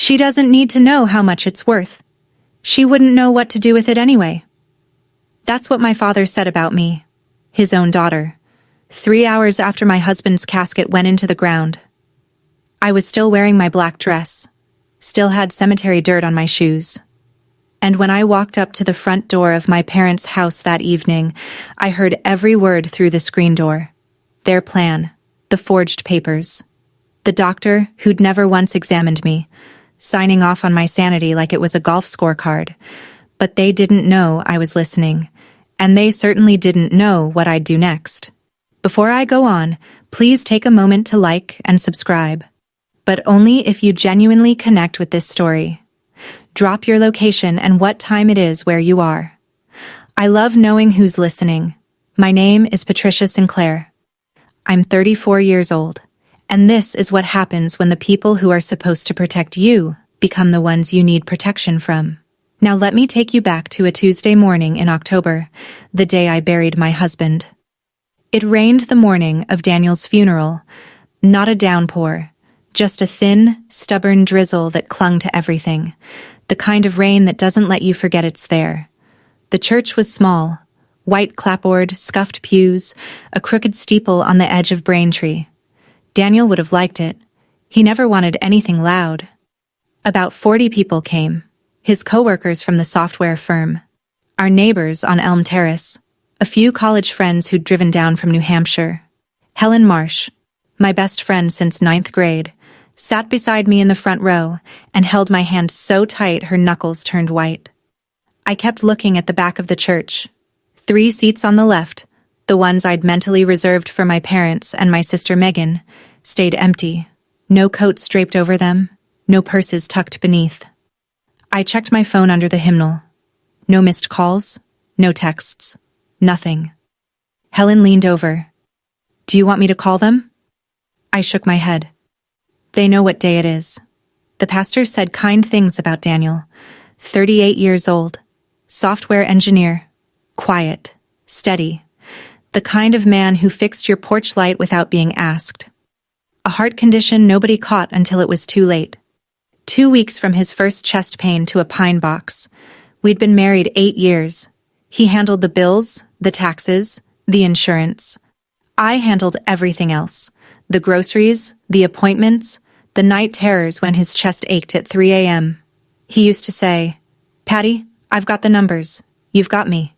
She doesn't need to know how much it's worth. She wouldn't know what to do with it anyway. That's what my father said about me, his own daughter, 3 hours after my husband's casket went into the ground. I was still wearing my black dress, still had cemetery dirt on my shoes. And when I walked up to the front door of my parents' house that evening, I heard every word through the screen door. Their plan, the forged papers. The doctor, who'd never once examined me, signing off on my sanity like it was a golf scorecard. But they didn't know I was listening, and they certainly didn't know what I'd do next. Before I go on, please take a moment to like and subscribe. But only if you genuinely connect with this story. Drop your location and what time it is where you are. I love knowing who's listening. My name is Patricia Sinclair. I'm 34 years old, and this is what happens when the people who are supposed to protect you become the ones you need protection from. Now let me take you back to a Tuesday morning in October, the day I buried my husband. It rained the morning of Daniel's funeral, not a downpour, just a thin, stubborn drizzle that clung to everything, the kind of rain that doesn't let you forget it's there. The church was small, white clapboard, scuffed pews, a crooked steeple on the edge of Braintree. Daniel would have liked it. He never wanted anything loud. About 40 people came, his co-workers from the software firm, our neighbors on Elm Terrace, a few college friends who'd driven down from New Hampshire. Helen Marsh, my best friend since 9th grade, sat beside me in the front row and held my hand so tight her knuckles turned white. I kept looking at the back of the church. 3 seats on the left, the ones I'd mentally reserved for my parents and my sister Megan, stayed empty. No coats draped over them, no purses tucked beneath. I checked my phone under the hymnal. No missed calls, no texts, nothing. Helen leaned over. "Do you want me to call them?" I shook my head. "They know what day it is." The pastor said kind things about Daniel, 38 years old, software engineer, quiet, steady, the kind of man who fixed your porch light without being asked. A heart condition nobody caught until it was too late. 2 weeks from his first chest pain to a pine box. We'd been married 8 years. He handled the bills, the taxes, the insurance. I handled everything else. The groceries, the appointments, the night terrors when his chest ached at 3 a.m. He used to say, "Patty, I've got the numbers. You've got me."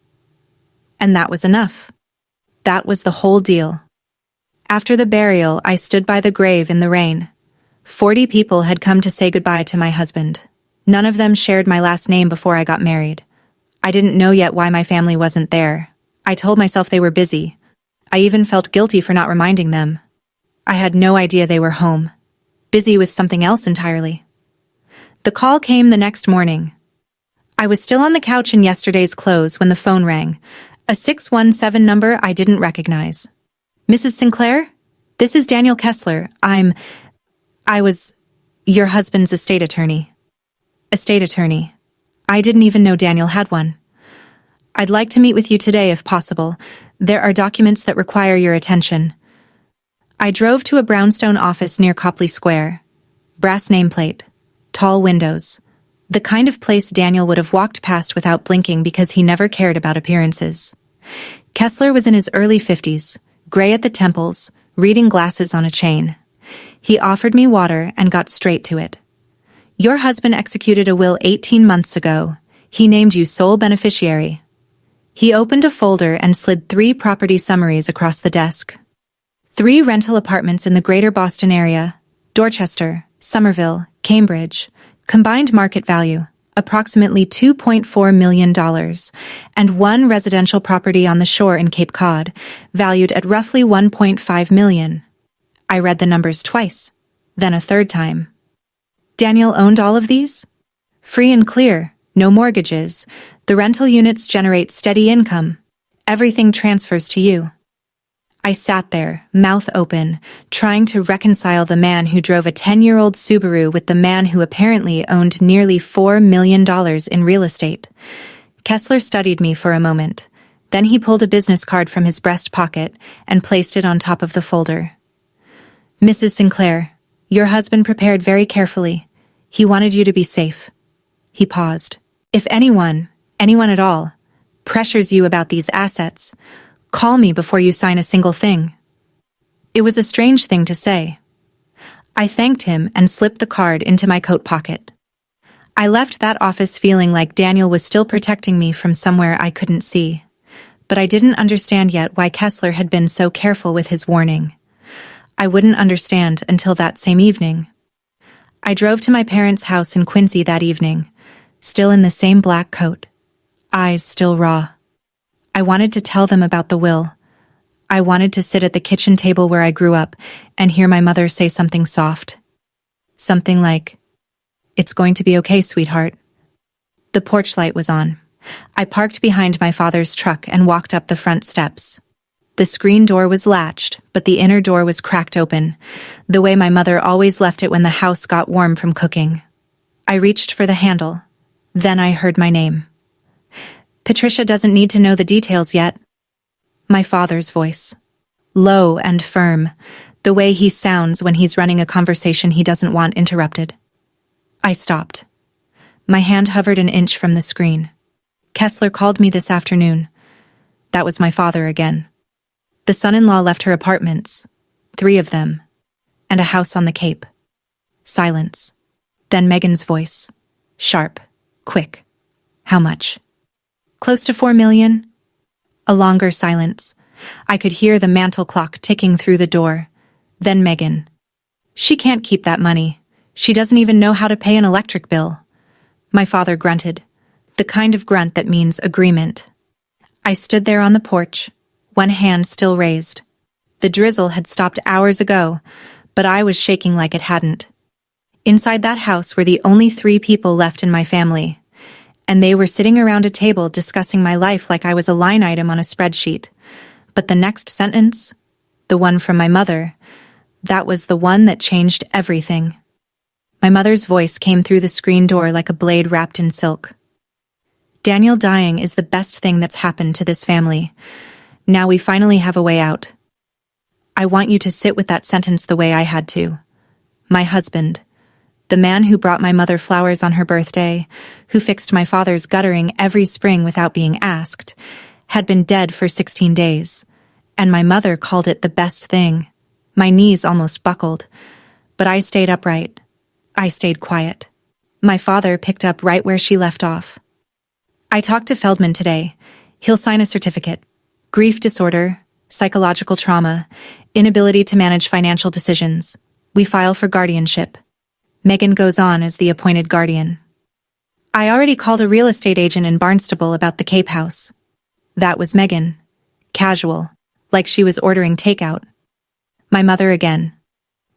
And that was enough. That was the whole deal. After the burial, I stood by the grave in the rain. 40 people had come to say goodbye to my husband. None of them shared my last name before I got married. I didn't know yet why my family wasn't there. I told myself they were busy. I even felt guilty for not reminding them. I had no idea they were home, busy with something else entirely. The call came the next morning. I was still on the couch in yesterday's clothes when the phone rang, a 617 number I didn't recognize. "Mrs. Sinclair? This is Daniel Kessler. I was your husband's estate attorney." Estate attorney. I didn't even know Daniel had one. "I'd like to meet with you today if possible. There are documents that require your attention." I drove to a brownstone office near Copley Square. Brass nameplate. Tall windows. The kind of place Daniel would have walked past without blinking because he never cared about appearances. Kessler was in his early 50s, gray at the temples, reading glasses on a chain. He offered me water and got straight to it. "Your husband executed a will 18 months ago. He named you sole beneficiary." He opened a folder and slid 3 property summaries across the desk. 3 rental apartments in the greater Boston area, Dorchester, Somerville, Cambridge, combined market value, approximately $2.4 million, and 1 residential property on the shore in Cape Cod, valued at roughly $1.5 million. I read the numbers twice, then a third time. Daniel owned all of these? Free and clear, no mortgages. The rental units generate steady income. Everything transfers to you. I sat there, mouth open, trying to reconcile the man who drove a 10-year-old Subaru with the man who apparently owned nearly $4 million in real estate. Kessler studied me for a moment. Then he pulled a business card from his breast pocket and placed it on top of the folder. "Mrs. Sinclair, your husband prepared very carefully. He wanted you to be safe. He paused. If anyone at all, pressures you about these assets, call me before you sign a single thing. It was a strange thing to say. I thanked him and slipped the card into my coat pocket. I left that office feeling like Daniel was still protecting me from somewhere I couldn't see. But I didn't understand yet why Kessler had been so careful with his warning. I wouldn't understand until that same evening. I drove to my parents' house in Quincy that evening, still in the same black coat, eyes still raw. I wanted to tell them about the will. I wanted to sit at the kitchen table where I grew up and hear my mother say something soft. Something like, "It's going to be okay, sweetheart." The porch light was on. I parked behind my father's truck and walked up the front steps. The screen door was latched, but the inner door was cracked open, the way my mother always left it when the house got warm from cooking. I reached for the handle. Then I heard my name. "Patricia doesn't need to know the details yet." My father's voice. Low and firm, the way he sounds when he's running a conversation he doesn't want interrupted. I stopped. My hand hovered an inch from the screen. "Kessler called me this afternoon." That was my father again. The son-in-law left her apartments, 3 of them, and a house on the Cape. Silence. Then Megan's voice. Sharp. Quick. "How much?" "Close to 4 million. A longer silence. I could hear the mantel clock ticking through the door. Then Megan. "She can't keep that money. She doesn't even know how to pay an electric bill." My father grunted. The kind of grunt that means agreement. I stood there on the porch, one hand still raised. The drizzle had stopped hours ago, but I was shaking like it hadn't. Inside that house were the only 3 people left in my family, and they were sitting around a table discussing my life like I was a line item on a spreadsheet. But the next sentence, the one from my mother, that was the one that changed everything. My mother's voice came through the screen door like a blade wrapped in silk. "Daniel dying is the best thing that's happened to this family. Now we finally have a way out. I want you to sit with that sentence the way I had to. My husband, the man who brought my mother flowers on her birthday, who fixed my father's guttering every spring without being asked, had been dead for 16 days, and my mother called it the best thing. My knees almost buckled, but I stayed upright. I stayed quiet. My father picked up right where she left off. I talked to Feldman today. He'll sign a certificate. Grief disorder, psychological trauma, inability to manage financial decisions. We file for guardianship. Megan goes on as the appointed guardian. I already called a real estate agent in Barnstable about the Cape House. That was Megan. Casual, like she was ordering takeout. My mother again.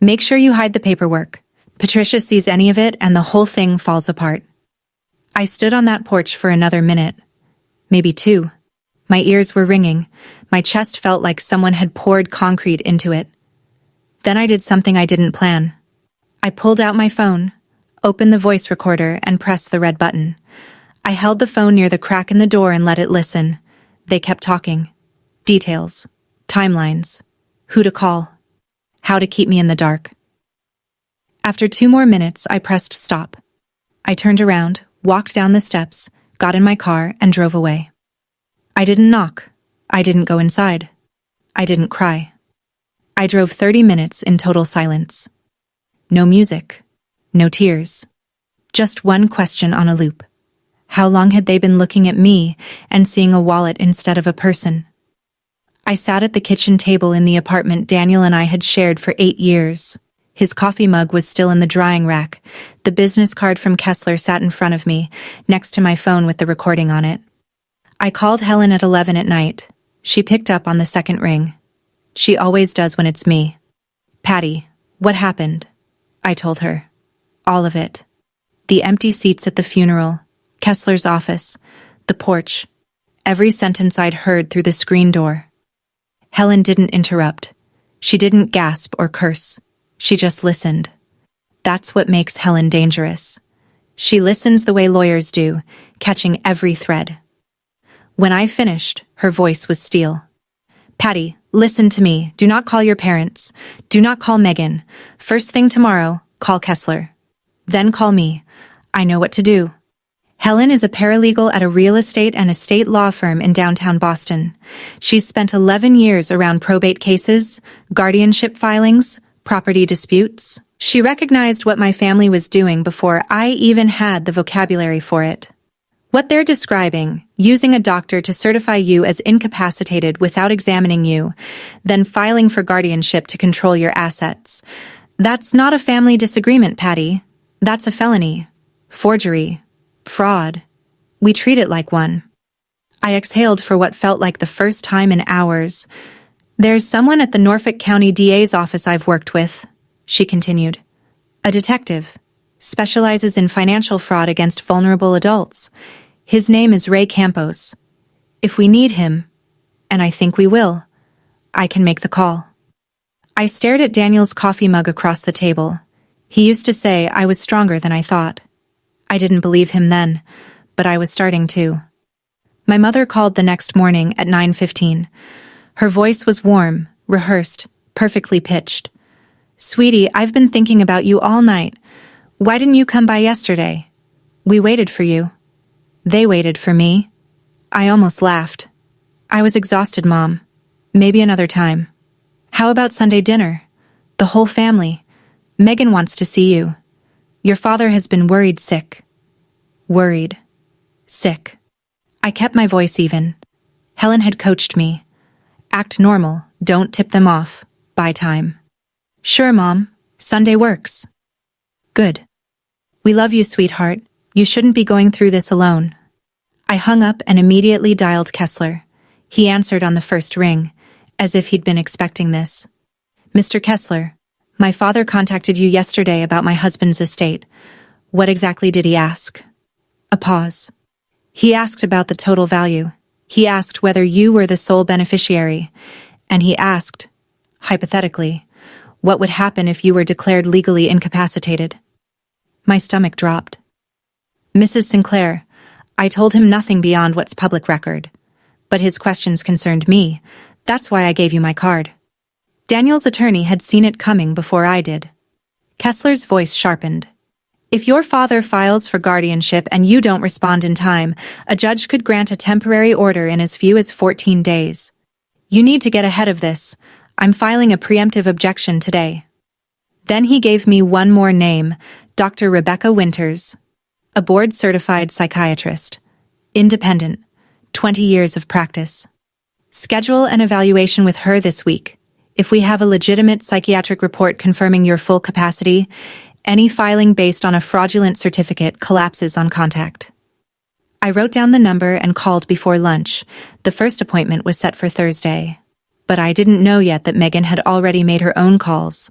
Make sure you hide the paperwork. Patricia sees any of it and the whole thing falls apart. I stood on that porch for another minute. Maybe 2. My ears were ringing. My chest felt like someone had poured concrete into it. Then I did something I didn't plan. I pulled out my phone, opened the voice recorder, and pressed the red button. I held the phone near the crack in the door and let it listen. They kept talking. Details. Timelines. Who to call. How to keep me in the dark. After 2 more minutes, I pressed stop. I turned around, walked down the steps, got in my car, and drove away. I didn't knock. I didn't go inside. I didn't cry. I drove 30 minutes in total silence. No music. No tears. Just one question on a loop. How long had they been looking at me and seeing a wallet instead of a person? I sat at the kitchen table in the apartment Daniel and I had shared for 8 years. His coffee mug was still in the drying rack. The business card from Kessler sat in front of me, next to my phone with the recording on it. I called Helen at 11 at night. She picked up on the second ring. She always does when it's me. "Patty, what happened?" I told her. All of it. The empty seats at the funeral, Kessler's office, the porch, every sentence I'd heard through the screen door. Helen didn't interrupt. She didn't gasp or curse. She just listened. That's what makes Helen dangerous. She listens the way lawyers do, catching every thread. When I finished, her voice was steel. "Patty, listen to me. Do not call your parents. Do not call Megan. First thing tomorrow, call Kessler. Then call me. I know what to do. Helen is a paralegal at a real estate and estate law firm in downtown Boston. She's spent 11 years around probate cases, guardianship filings, property disputes. She recognized what my family was doing before I even had the vocabulary for it. What they're describing, using a doctor to certify you as incapacitated without examining you, then filing for guardianship to control your assets. That's not a family disagreement, Patty. That's a felony. Forgery. Fraud. We treat it like one. I exhaled for what felt like the first time in hours. There's someone at the Norfolk County DA's office I've worked with, she continued. A detective. Specializes in financial fraud against vulnerable adults. His name is Ray Campos. If we need him, and I think we will, I can make the call. I stared at Daniel's coffee mug across the table. He used to say I was stronger than I thought. I didn't believe him then, but I was starting to. My mother called the next morning at 9:15. Her voice was warm, rehearsed, perfectly pitched. Sweetie, I've been thinking about you all night. Why didn't you come by yesterday? We waited for you. They waited for me. I almost laughed. I was exhausted, Mom. Maybe another time. How about Sunday dinner? The whole family. Megan wants to see you. Your father has been worried sick. Worried. Sick. I kept my voice even. Helen had coached me. Act normal, don't tip them off. Buy time. Sure, Mom. Sunday works. Good. We love you, sweetheart. You shouldn't be going through this alone. I hung up and immediately dialed Kessler. He answered on the first ring, as if he'd been expecting this. Mr. Kessler, my father contacted you yesterday about my husband's estate. What exactly did he ask? A pause. He asked about the total value. He asked whether you were the sole beneficiary. And he asked, hypothetically, what would happen if you were declared legally incapacitated? My stomach dropped. Mrs. Sinclair, I told him nothing beyond what's public record. But his questions concerned me. That's why I gave you my card. Daniel's attorney had seen it coming before I did. Kessler's voice sharpened. If your father files for guardianship and you don't respond in time, a judge could grant a temporary order in as few as 14 days. You need to get ahead of this. I'm filing a preemptive objection today. Then he gave me one more name, Dr. Rebecca Winters, a board-certified psychiatrist, independent, 20 years of practice. Schedule an evaluation with her this week. If we have a legitimate psychiatric report confirming your full capacity, any filing based on a fraudulent certificate collapses on contact. I wrote down the number and called before lunch. The first appointment was set for Thursday. But I didn't know yet that Megan had already made her own calls,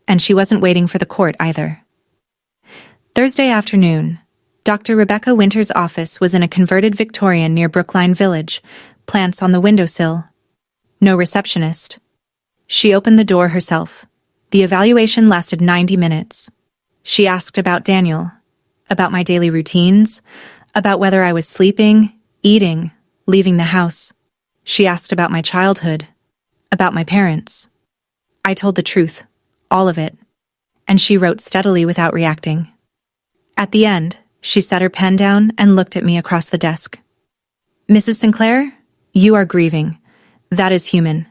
and she wasn't waiting for the court either. Thursday afternoon, Dr. Rebecca Winters' office was in a converted Victorian near Brookline Village, plants on the windowsill. No receptionist. She opened the door herself. The evaluation lasted 90 minutes. She asked about Daniel, about my daily routines, about whether I was sleeping, eating, leaving the house. She asked about my childhood, about my parents. I told the truth, all of it, and she wrote steadily without reacting. At the end, she set her pen down and looked at me across the desk. Mrs. Sinclair, you are grieving. That is human.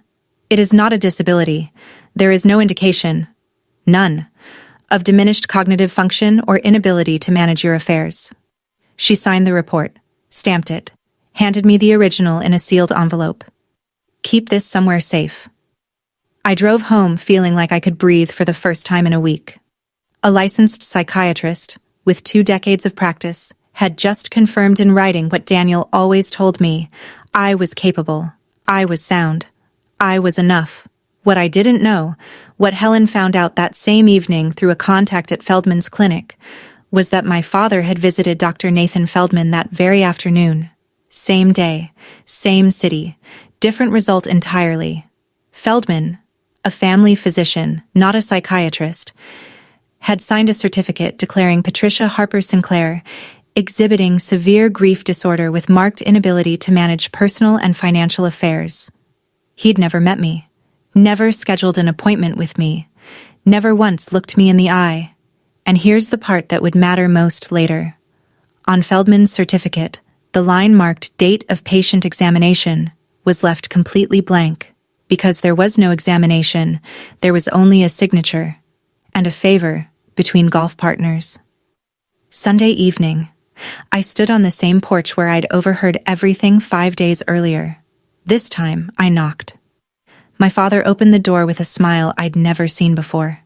It is not a disability. There is no indication, none, of diminished cognitive function or inability to manage your affairs. She signed the report, stamped it, handed me the original in a sealed envelope. Keep this somewhere safe. I drove home feeling like I could breathe for the first time in a week. A licensed psychiatrist, with 2 decades of practice, had just confirmed in writing what Daniel always told me. I was capable. I was sound. I was enough. What I didn't know, what Helen found out that same evening through a contact at Feldman's clinic, was that my father had visited Dr. Nathan Feldman that very afternoon. Same day, same city, different result entirely. Feldman, a family physician, not a psychiatrist, had signed a certificate declaring Patricia Harper Sinclair exhibiting severe grief disorder with marked inability to manage personal and financial affairs. He'd never met me, never scheduled an appointment with me, never once looked me in the eye, And here's the part that would matter most later. On Feldman's certificate, the line marked Date of Patient Examination was left completely blank. Because there was no examination, there was only a signature and a favor between golf partners. Sunday evening, I stood on the same porch where I'd overheard everything 5 days earlier. This time, I knocked. My father opened the door with a smile I'd never seen before.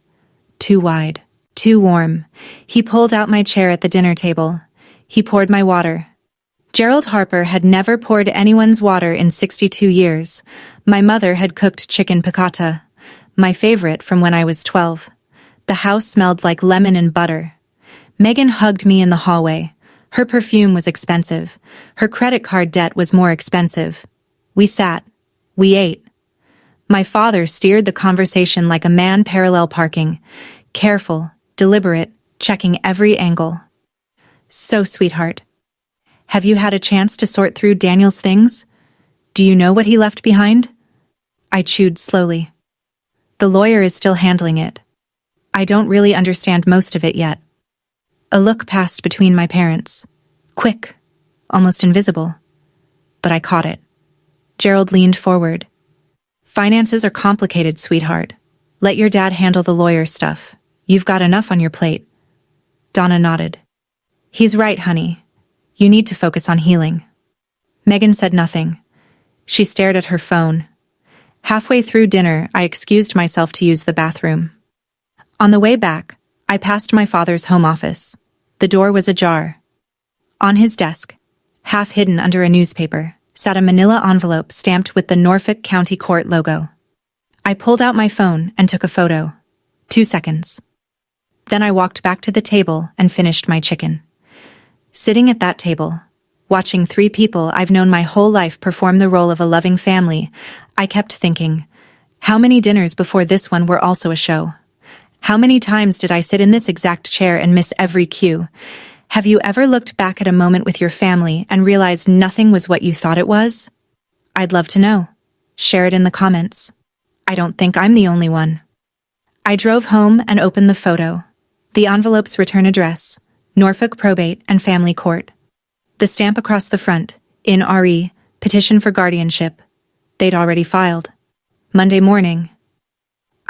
Too wide, too warm. He pulled out my chair at the dinner table. He poured my water. Gerald Harper had never poured anyone's water in 62 years. My mother had cooked chicken piccata, my favorite from when I was 12. The house smelled like lemon and butter. Megan hugged me in the hallway. Her perfume was expensive. Her credit card debt was more expensive. We sat. We ate. My father steered the conversation like a man parallel parking, careful, deliberate, checking every angle. So, sweetheart, have you had a chance to sort through Daniel's things? Do you know what he left behind? I chewed slowly. The lawyer is still handling it. I don't really understand most of it yet. A look passed between my parents. Quick, almost invisible. But I caught it. Gerald leaned forward. Finances are complicated, sweetheart. Let your dad handle the lawyer stuff. You've got enough on your plate. Donna nodded. He's right, honey. You need to focus on healing. Megan said nothing. She stared at her phone. Halfway through dinner, I excused myself to use the bathroom. On the way back, I passed my father's home office. The door was ajar. On his desk, half hidden under a newspaper, sat a manila envelope stamped with the Norfolk County Court logo. I pulled out my phone and took a photo. 2 seconds. Then I walked back to the table and finished my chicken. Sitting at that table, watching 3 people I've known my whole life perform the role of a loving family, I kept thinking, how many dinners before this one were also a show? How many times did I sit in this exact chair and miss every cue? Have you ever looked back at a moment with your family and realized nothing was what you thought it was? I'd love to know. Share it in the comments. I don't think I'm the only one. I drove home and opened the photo. The envelope's return address, Norfolk Probate and Family Court. The stamp across the front, in RE, petition for guardianship. They'd already filed. Monday morning.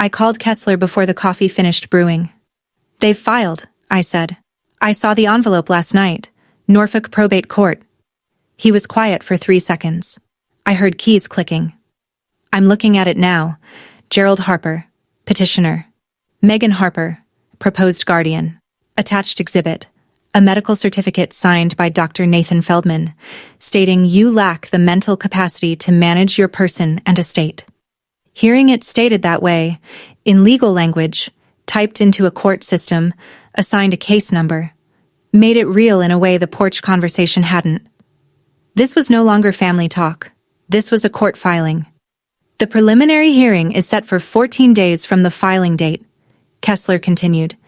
I called Kessler before the coffee finished brewing. They've filed, I said. I saw the envelope last night. Norfolk Probate Court. He was quiet for 3 seconds. I heard keys clicking. I'm looking at it now. Gerald Harper, petitioner. Megan Harper, proposed guardian. Attached exhibit. A medical certificate signed by Dr. Nathan Feldman, stating you lack the mental capacity to manage your person and estate. Hearing it stated that way, in legal language, typed into a court system, assigned a case number, made it real in a way the porch conversation hadn't. This was no longer family talk. This was a court filing. The preliminary hearing is set for 14 days from the filing date, Kessler continued.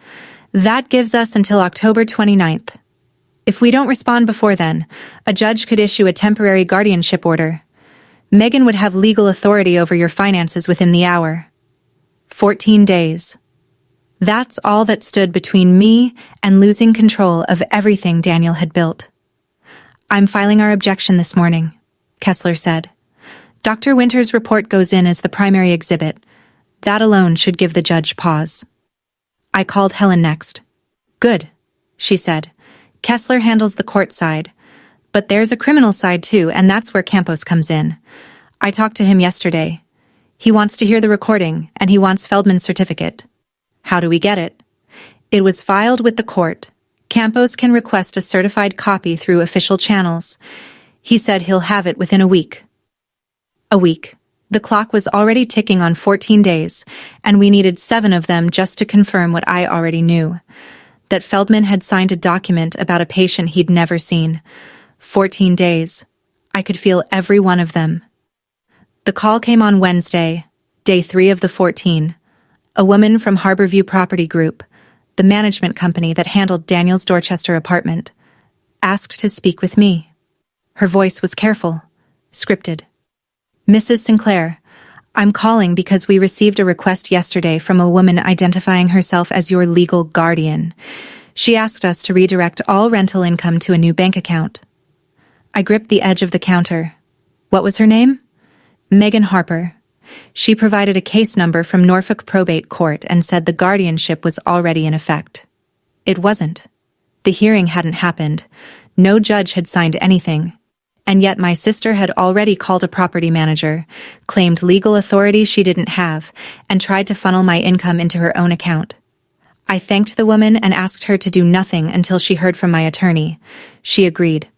That gives us until October 29th. If we don't respond before then, a judge could issue a temporary guardianship order. Megan would have legal authority over your finances within the hour. 14 days. That's all that stood between me and losing control of everything Daniel had built. I'm filing our objection this morning, Kessler said. Dr. Winter's report goes in as the primary exhibit. That alone should give the judge pause. I called Helen next. Good, she said. Kessler handles the court side. But there's a criminal side too, and that's where Campos comes in. I talked to him yesterday. He wants to hear the recording, and he wants Feldman's certificate. How do we get it? It was filed with the court. Campos can request a certified copy through official channels. He said he'll have it within a week. A week. The clock was already ticking on 14 days, and we needed 7 of them just to confirm what I already knew. That Feldman had signed a document about a patient he'd never seen. 14 days. I could feel every one of them. The call came on Wednesday, day 3 of the 14. A woman from Harborview Property Group, the management company that handled Daniel's Dorchester apartment, asked to speak with me. Her voice was careful, scripted. Mrs. Sinclair, I'm calling because we received a request yesterday from a woman identifying herself as your legal guardian. She asked us to redirect all rental income to a new bank account. I gripped the edge of the counter. What was her name? Megan Harper. She provided a case number from Norfolk Probate Court and said the guardianship was already in effect. It wasn't. The hearing hadn't happened. No judge had signed anything. And yet my sister had already called a property manager, claimed legal authority she didn't have, and tried to funnel my income into her own account. I thanked the woman and asked her to do nothing until she heard from my attorney. She agreed.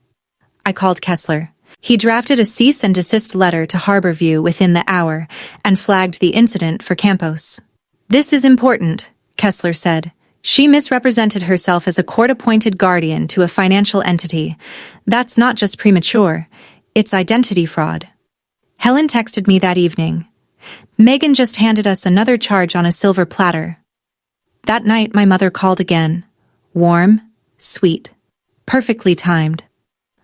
I called Kessler. He drafted a cease and desist letter to Harborview within the hour and flagged the incident for Campos. This is important, Kessler said. She misrepresented herself as a court-appointed guardian to a financial entity. That's not just premature, it's identity fraud. Helen texted me that evening. Megan just handed us another charge on a silver platter. That night my mother called again. Warm, sweet, perfectly timed.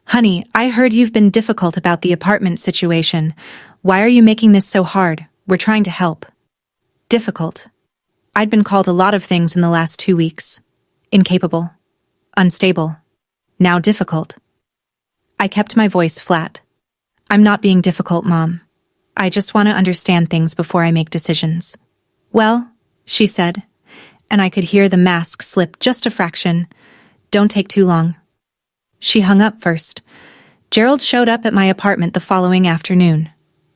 Honey, I heard you've been difficult about the apartment situation. Why are you making this so hard? We're trying to help. Difficult. I'd been called a lot of things in the last 2 weeks. Incapable. Unstable. Now difficult. I kept my voice flat. I'm not being difficult, Mom. I just want to understand things before I make decisions. Well, she said, and I could hear the mask slip just a fraction. Don't take too long. She hung up first. Gerald showed up at my apartment the following afternoon.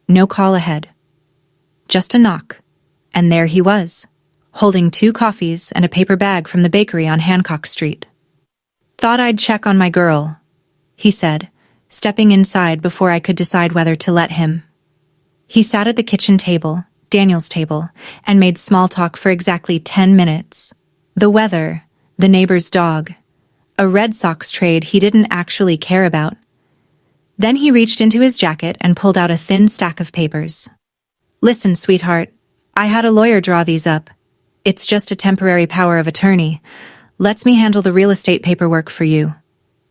No call ahead. Just a knock. And there he was, holding 2 coffees and a paper bag from the bakery on Hancock Street. Thought I'd check on my girl, he said, stepping inside before I could decide whether to let him. He sat at the kitchen table, Daniel's table, and made small talk for exactly 10 minutes. The weather, the neighbor's dog, a Red Sox trade he didn't actually care about. Then he reached into his jacket and pulled out a thin stack of papers. Listen, sweetheart, I had a lawyer draw these up. It's just a temporary power of attorney. Lets me handle the real estate paperwork for you.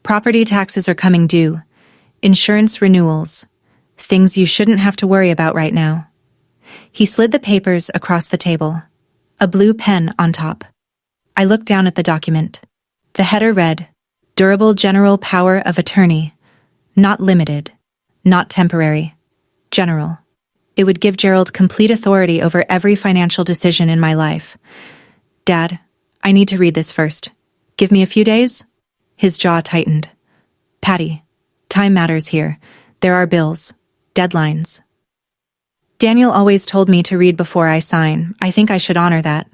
Property taxes are coming due. Insurance renewals. Things you shouldn't have to worry about right now. He slid the papers across the table. A blue pen on top. I looked down at the document. The header read, Durable General Power of Attorney. Not limited. Not temporary. General. It would give Gerald complete authority over every financial decision in my life. Dad, I need to read this first. Give me a few days? His jaw tightened. Patty, time matters here. There are bills. Deadlines. Daniel always told me to read before I sign. I think I should honor that.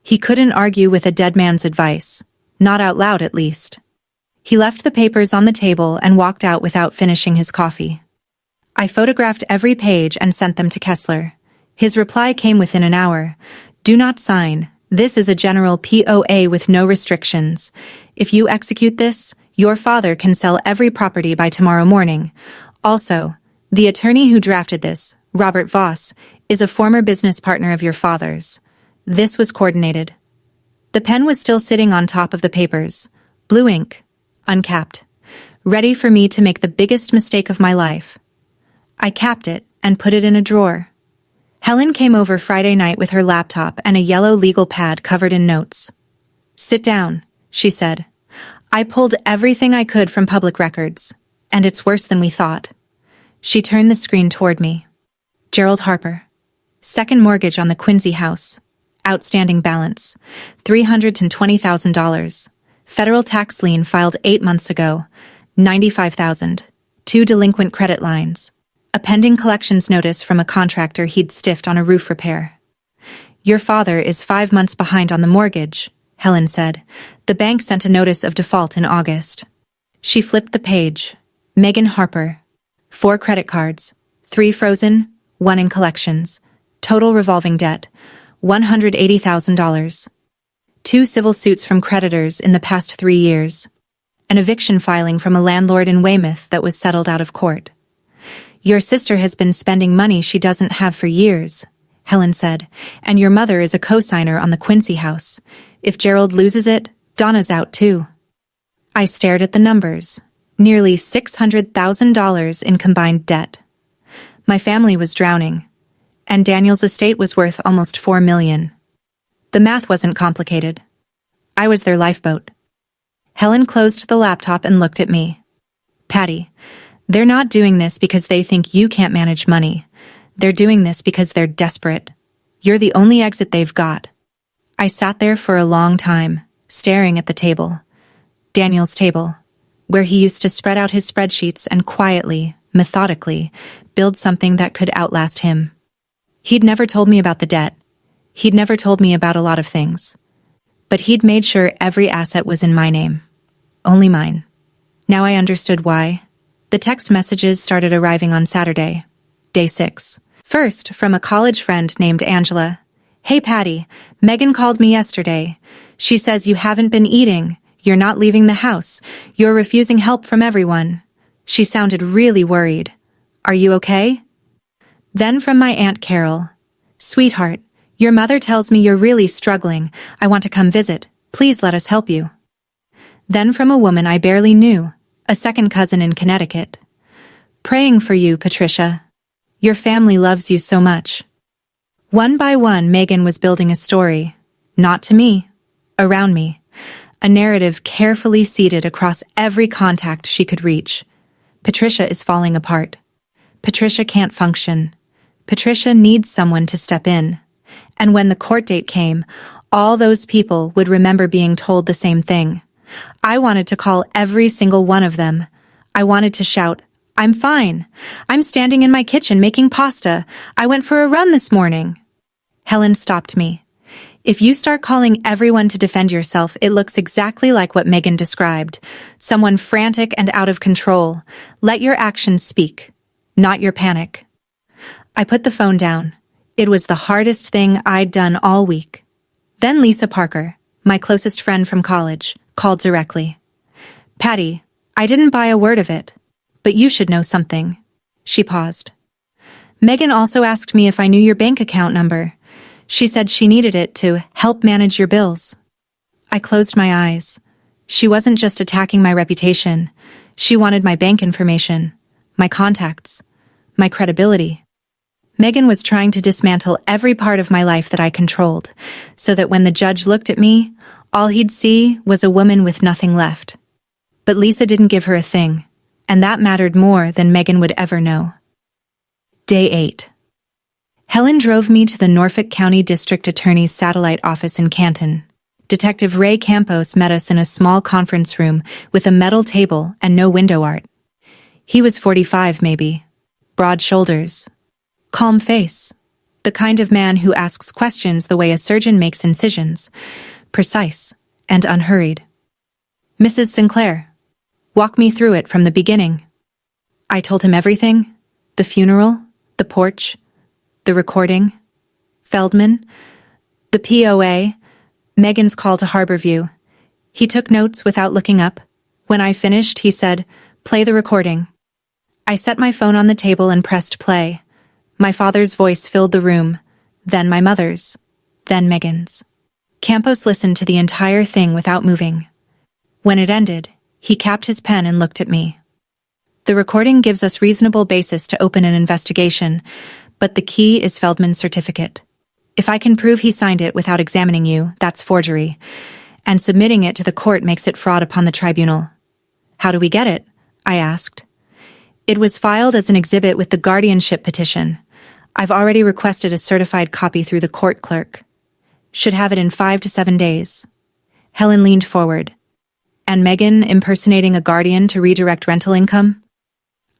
He couldn't argue with a dead man's advice. Not out loud, at least. He left the papers on the table and walked out without finishing his coffee. I photographed every page and sent them to Kessler. His reply came within an hour. Do not sign. This is a general POA with no restrictions. If you execute this, your father can sell every property by tomorrow morning. Also, the attorney who drafted this, Robert Voss, is a former business partner of your father's. This was coordinated. The pen was still sitting on top of the papers. Blue ink. Uncapped. Ready for me to make the biggest mistake of my life. I capped it and put it in a drawer. Helen came over Friday night with her laptop and a yellow legal pad covered in notes. Sit down, she said. I pulled everything I could from public records, and it's worse than we thought. She turned the screen toward me. Gerald Harper. Second mortgage on the Quincy house. Outstanding balance. $320,000. Federal tax lien filed 8 months ago. $95,000. 2 delinquent credit lines. A pending collections notice from a contractor he'd stiffed on a roof repair. Your father is 5 months behind on the mortgage, Helen said. The bank sent a notice of default in August. She flipped the page. Megan Harper. 4 credit cards. 3 frozen, 1 in collections. Total revolving debt. $180,000. 2 civil suits from creditors in the past 3 years. An eviction filing from a landlord in Weymouth that was settled out of court. Your sister has been spending money she doesn't have for years, Helen said, and your mother is a co-signer on the Quincy house. If Gerald loses it, Donna's out too. I stared at the numbers. Nearly $600,000 in combined debt. My family was drowning. And Daniel's estate was worth almost $4 million. The math wasn't complicated. I was their lifeboat. Helen closed the laptop and looked at me. Patty, they're not doing this because they think you can't manage money. They're doing this because they're desperate. You're the only exit they've got. I sat there for a long time, staring at the table. Daniel's table, where he used to spread out his spreadsheets and quietly, methodically, build something that could outlast him. He'd never told me about the debt. He'd never told me about a lot of things. But he'd made sure every asset was in my name. Only mine. Now I understood why. The text messages started arriving on Saturday, day 6. First, from a college friend named Angela. Hey Patty, Megan called me yesterday. She says you haven't been eating, you're not leaving the house, you're refusing help from everyone. She sounded really worried. Are you okay? Then from my Aunt Carol. Sweetheart, your mother tells me you're really struggling. I want to come visit. Please let us help you. Then from a woman I barely knew, a second cousin in Connecticut. Praying for you, Patricia. Your family loves you so much. One by one, Megan was building a story. Not to me. Around me. A narrative carefully seeded across every contact she could reach. Patricia is falling apart. Patricia can't function. Patricia needs someone to step in. And when the court date came, all those people would remember being told the same thing. I wanted to call every single one of them. I wanted to shout, I'm fine. I'm standing in my kitchen making pasta. I went for a run this morning. Helen stopped me. If you start calling everyone to defend yourself, it looks exactly like what Megan described. Someone frantic and out of control. Let your actions speak, not your panic. I put the phone down. It was the hardest thing I'd done all week. Then Lisa Parker, my closest friend from college, called directly. Patty, I didn't buy a word of it. But you should know something. She paused. Megan also asked me if I knew your bank account number. She said she needed it to help manage your bills. I closed my eyes. She wasn't just attacking my reputation. She wanted my bank information, my contacts, my credibility. Megan was trying to dismantle every part of my life that I controlled, so that when the judge looked at me, all he'd see was a woman with nothing left. But Lisa didn't give her a thing. And that mattered more than Megan would ever know. Day 8. Helen drove me to the Norfolk County District Attorney's satellite office in Canton. Detective Ray Campos met us in a small conference room with a metal table and no window art. He was 45 maybe. Broad shoulders. Calm face. The kind of man who asks questions the way a surgeon makes incisions. Precise and unhurried. Mrs. Sinclair. Walk me through it from the beginning. I told him everything. The funeral, the porch, the recording, Feldman, the POA, Megan's call to Harborview. He took notes without looking up. When I finished, he said, play the recording. I set my phone on the table and pressed play. My father's voice filled the room, then my mother's, then Megan's. Campos listened to the entire thing without moving. When it ended, he capped his pen and looked at me. The recording gives us reasonable basis to open an investigation, but the key is Feldman's certificate. If I can prove he signed it without examining you, that's forgery, and submitting it to the court makes it fraud upon the tribunal. How do we get it? I asked. It was filed as an exhibit with the guardianship petition. I've already requested a certified copy through the court clerk. Should have it in 5 to 7 days. Helen leaned forward. And Megan impersonating a guardian to redirect rental income?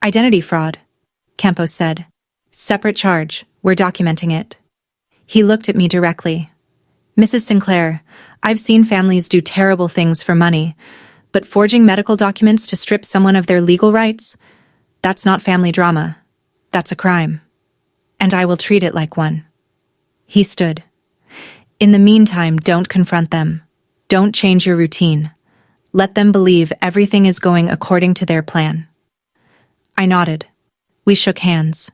Identity fraud, Campos said. Separate charge, we're documenting it. He looked at me directly. Mrs. Sinclair, I've seen families do terrible things for money, but forging medical documents to strip someone of their legal rights? That's not family drama. That's a crime. And I will treat it like one. He stood. In the meantime, don't confront them. Don't change your routine. Let them believe everything is going according to their plan. I nodded. We shook hands.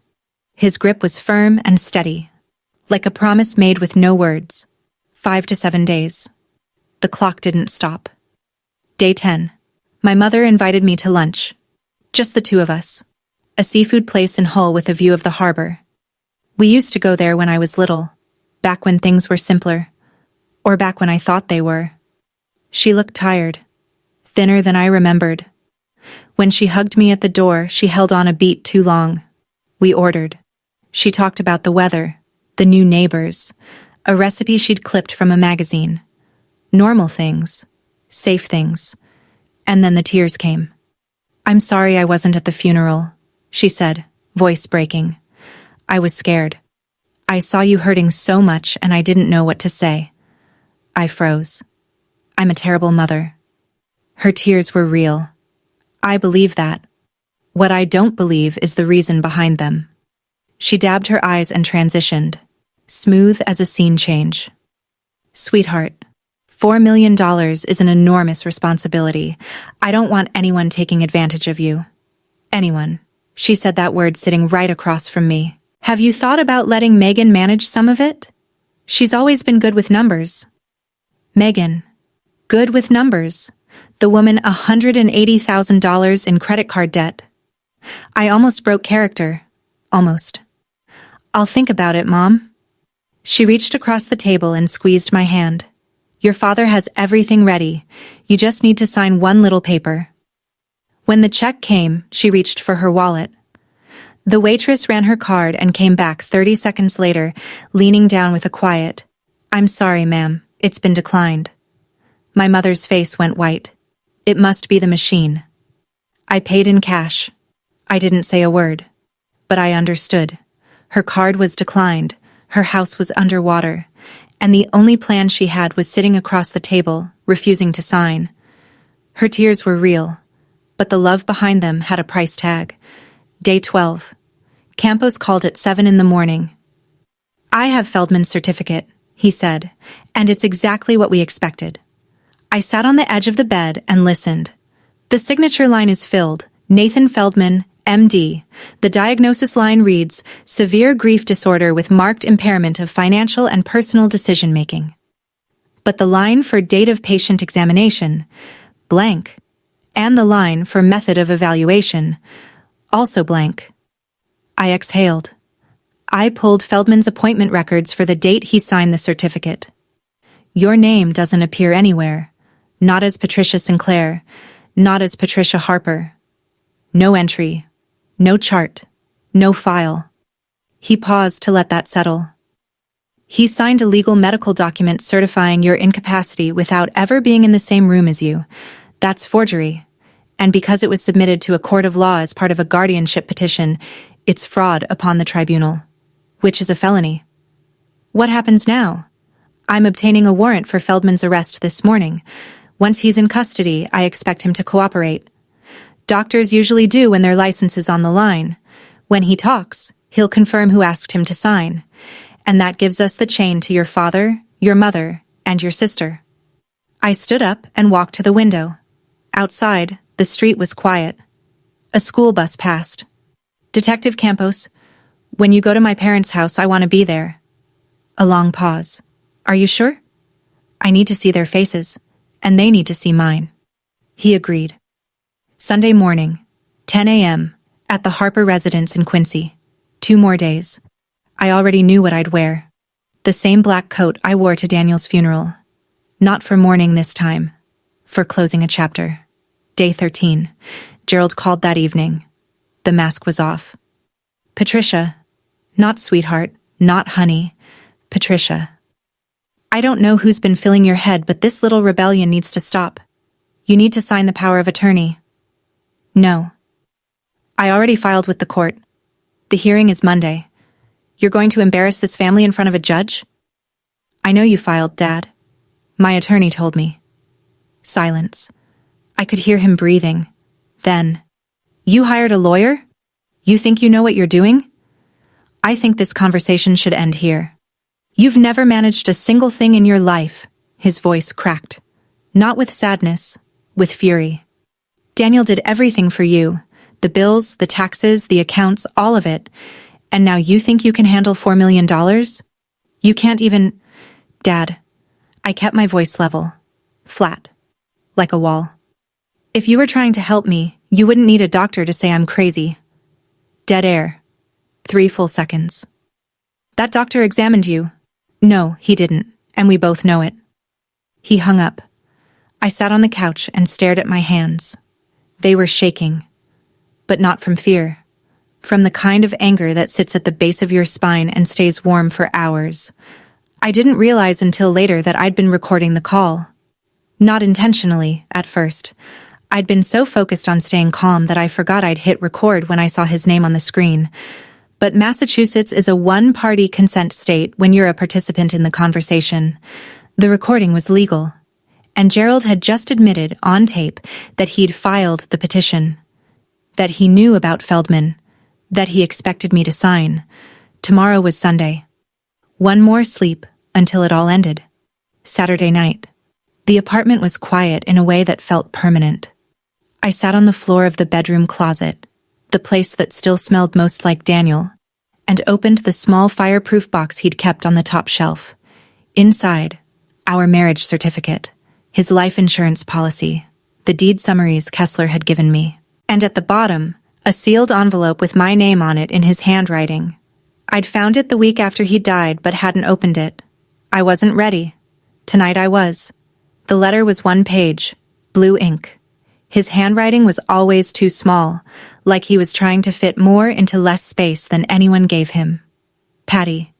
His grip was firm and steady, like a promise made with no words. 5 to 7 days. The clock didn't stop. Day 10. My mother invited me to lunch. Just the two of us. A seafood place in Hull with a view of the harbor. We used to go there when I was little, back when things were simpler, or back when I thought they were. She looked tired, thinner than I remembered. When she hugged me at the door, she held on a beat too long. We ordered. She talked about the weather, the new neighbors, a recipe she'd clipped from a magazine. Normal things, safe things. And then the tears came. "I'm sorry I wasn't at the funeral," she said, voice breaking. "I was scared. I saw you hurting so much and I didn't know what to say." I froze. I'm a terrible mother. Her tears were real. I believe that. What I don't believe is the reason behind them. She dabbed her eyes and transitioned, smooth as a scene change. "Sweetheart, $4 million is an enormous responsibility. I don't want anyone taking advantage of you." "Anyone." She said that word sitting right across from me. "Have you thought about letting Megan manage some of it? She's always been good with numbers." Megan. Good with numbers. The woman $180,000 in credit card debt. I almost broke character. Almost. "I'll think about it, Mom." She reached across the table and squeezed my hand. "Your father has everything ready. You just need to sign one little paper." When the check came, she reached for her wallet. The waitress ran her card and came back 30 seconds later, leaning down with a quiet, "I'm sorry, ma'am, it's been declined." My mother's face went white. It must be the machine. I paid in cash. I didn't say a word. But I understood. Her card was declined, her house was underwater, and the only plan she had was sitting across the table, refusing to sign. Her tears were real, but the love behind them had a price tag. Day 12. Campos called at 7 in the morning. "I have Feldman's certificate," he said, "and it's exactly what we expected." I sat on the edge of the bed and listened. The signature line is filled, Nathan Feldman, MD. The diagnosis line reads, "Severe grief disorder with marked impairment of financial and personal decision-making." But the line for date of patient examination, blank, and the line for method of evaluation, also blank. I exhaled. I pulled Feldman's appointment records for the date he signed the certificate. Your name doesn't appear anywhere. Not as Patricia Sinclair, not as Patricia Harper. No entry, no chart, no file. He paused to let that settle. He signed a legal medical document certifying your incapacity without ever being in the same room as you. That's forgery. And because it was submitted to a court of law as part of a guardianship petition, it's fraud upon the tribunal, which is a felony. What happens now? I'm obtaining a warrant for Feldman's arrest this morning. Once he's in custody, I expect him to cooperate. Doctors usually do when their license is on the line. When he talks, he'll confirm who asked him to sign. And that gives us the chain to your father, your mother, and your sister. I stood up and walked to the window. Outside, the street was quiet. A school bus passed. "Detective Campos, when you go to my parents' house, I want to be there." A long pause. "Are you sure?" "I need to see their faces, and they need to see mine." He agreed. Sunday morning, 10 a.m., at the Harper residence in Quincy. 2 more days. I already knew what I'd wear. The same black coat I wore to Daniel's funeral. Not for mourning this time. For closing a chapter. Day 13. Gerald called that evening. The mask was off. "Patricia. Not sweetheart, not honey. Patricia. I don't know who's been filling your head, but this little rebellion needs to stop. You need to sign the power of attorney." "No. I already filed with the court. The hearing is Monday. You're going to embarrass this family in front of a judge?" "I know you filed, Dad. My attorney told me." Silence. I could hear him breathing. Then, "You hired a lawyer? You think you know what you're doing? I think this conversation should end here. You've never managed a single thing in your life." His voice cracked. Not with sadness, with fury. "Daniel did everything for you. The bills, the taxes, the accounts, all of it. And now you think you can handle $4 million? You can't even—" "Dad." I kept my voice level. Flat. Like a wall. "If you were trying to help me, you wouldn't need a doctor to say I'm crazy." Dead air. 3 full seconds. That doctor examined you. No, he didn't, and we both know it. He hung up. I sat on the couch and stared at my hands. They were shaking. But not from fear. From the kind of anger that sits at the base of your spine and stays warm for hours. I didn't realize until later that I'd been recording the call. Not intentionally, at first. I'd been so focused on staying calm that I forgot I'd hit record when I saw his name on the screen. But Massachusetts is a one-party consent state when you're a participant in the conversation. The recording was legal. And Gerald had just admitted, on tape, that he'd filed the petition. That he knew about Feldman. That he expected me to sign. Tomorrow was Sunday. One more sleep until it all ended. Saturday night. The apartment was quiet in a way that felt permanent. I sat on the floor of the bedroom closet, the place that still smelled most like Daniel, and opened the small fireproof box he'd kept on the top shelf. Inside, our marriage certificate, his life insurance policy, the deed summaries Kessler had given me, and at the bottom, a sealed envelope with my name on it in his handwriting. I'd found it the week after he died but hadn't opened it. I wasn't ready. Tonight I was. The letter was 1 page, blue ink. His handwriting was always too small, like he was trying to fit more into less space than anyone gave him. Patty,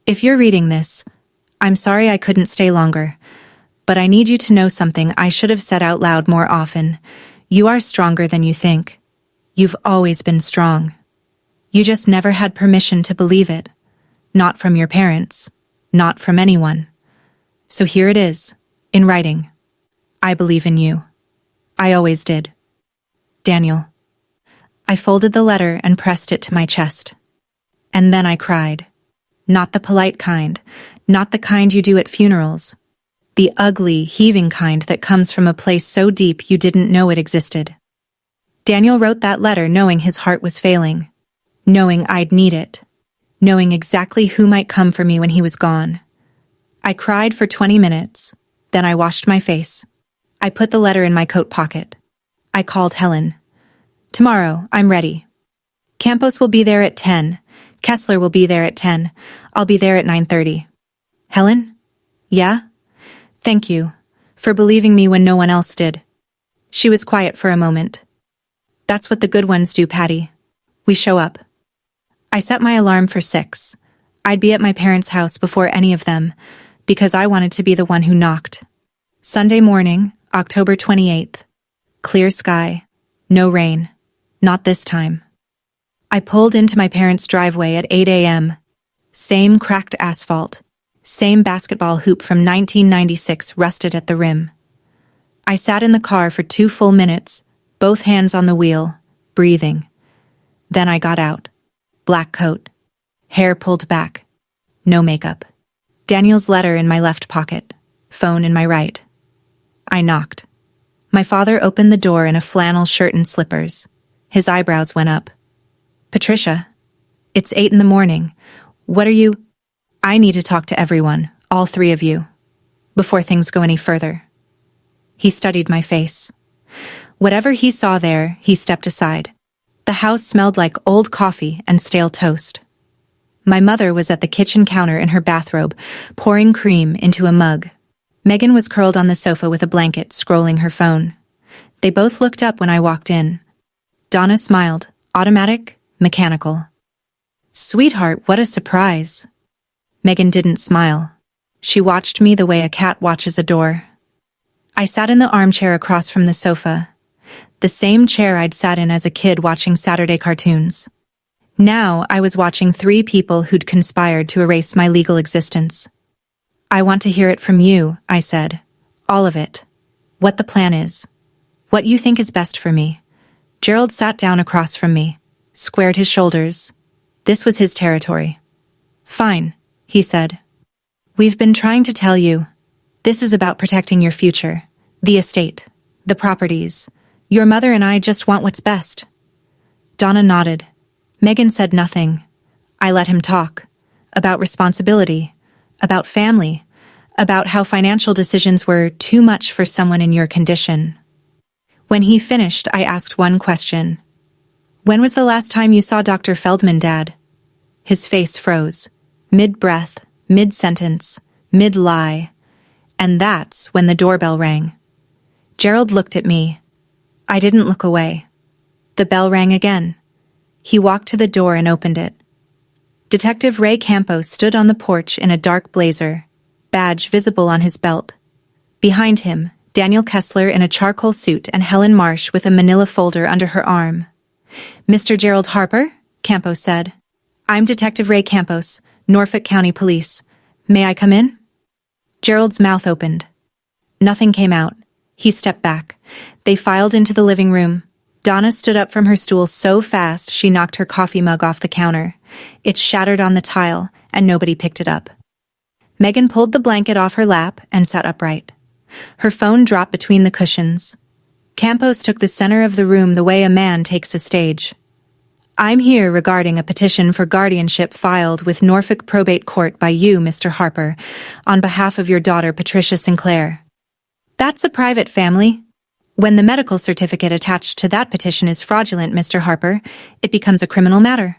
if you're reading this, I'm sorry I couldn't stay longer, but I need you to know something I should have said out loud more often. You are stronger than you think. You've always been strong. You just never had permission to believe it. Not from your parents. Not from anyone. So here it is, in writing. I believe in you. I always did. Daniel. I folded the letter and pressed it to my chest. And then I cried. Not the polite kind. Not the kind you do at funerals. The ugly, heaving kind that comes from a place so deep you didn't know it existed. Daniel wrote that letter knowing his heart was failing. Knowing I'd need it. Knowing exactly who might come for me when he was gone. I cried for 20 minutes. Then I washed my face. I put the letter in my coat pocket. I called Helen. Tomorrow, I'm ready. Campos will be there at 10. Kessler will be there at 10. I'll be there at 9:30. Helen? Yeah? Thank you, for believing me when no one else did. She was quiet for a moment. That's what the good ones do, Patty. We show up. I set my alarm for 6. I'd be at my parents' house before any of them, because I wanted to be the one who knocked. Sunday morning, October 28th. Clear sky. No rain. Not this time. I pulled into my parents' driveway at 8 a.m. Same cracked asphalt. Same basketball hoop from 1996 rusted at the rim. I sat in the car for 2 full minutes, both hands on the wheel, breathing. Then I got out. Black coat. Hair pulled back. No makeup. Daniel's letter in my left pocket. Phone in my right. I knocked. My father opened the door in a flannel shirt and slippers. His eyebrows went up. Patricia, it's 8 in the morning. What are you? I need to talk to everyone, all 3 of you, before things go any further. He studied my face. Whatever he saw there, he stepped aside. The house smelled like old coffee and stale toast. My mother was at the kitchen counter in her bathrobe, pouring cream into a mug. Megan was curled on the sofa with a blanket, scrolling her phone. They both looked up when I walked in. Donna smiled, automatic, mechanical. Sweetheart, what a surprise. Megan didn't smile. She watched me the way a cat watches a door. I sat in the armchair across from the sofa, the same chair I'd sat in as a kid watching Saturday cartoons. Now I was watching 3 people who'd conspired to erase my legal existence. I want to hear it from you, I said. All of it. What the plan is. What you think is best for me. Gerald sat down across from me, squared his shoulders. This was his territory. Fine, he said. We've been trying to tell you. This is about protecting your future. The estate. The properties. Your mother and I just want what's best. Donna nodded. Megan said nothing. I let him talk. About responsibility. About family. About how financial decisions were too much for someone in your condition. When he finished, I asked one question. When was the last time you saw Dr. Feldman, Dad? His face froze. Mid-breath, mid-sentence, mid-lie. And that's when the doorbell rang. Gerald looked at me. I didn't look away. The bell rang again. He walked to the door and opened it. Detective Ray Campos stood on the porch in a dark blazer, badge visible on his belt. Behind him, Daniel Kessler in a charcoal suit and Helen Marsh with a manila folder under her arm. "Mr. Gerald Harper?" Campos said. "I'm Detective Ray Campos, Norfolk County Police. May I come in?" Gerald's mouth opened. Nothing came out. He stepped back. They filed into the living room. Donna stood up from her stool so fast she knocked her coffee mug off the counter. It shattered on the tile, and nobody picked it up. Megan pulled the blanket off her lap and sat upright. Her phone dropped between the cushions. Campos took the center of the room the way a man takes a stage. "I'm here regarding a petition for guardianship filed with Norfolk Probate Court by you, Mr. Harper, on behalf of your daughter Patricia Sinclair. That's a private family. When the medical certificate attached to that petition is fraudulent, Mr. Harper, it becomes a criminal matter."